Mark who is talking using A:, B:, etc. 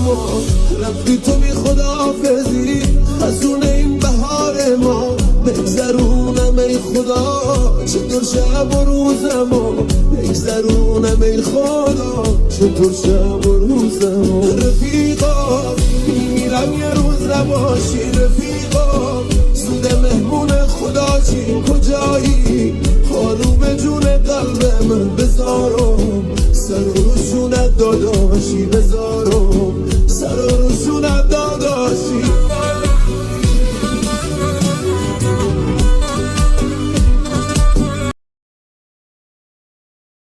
A: ما رفتی تو بی خداحافظی خزون این بهار ما بگذرونم ای خدا چطور شب و روزمو بگذرونم ای خدا چطور شب و روزمو رفیقا میمیرم یه روز نباشی رفیقا زود مهمون خدا چی کجایی خالو به جون قلب من بذارم سر و روشونت داداشی بذارم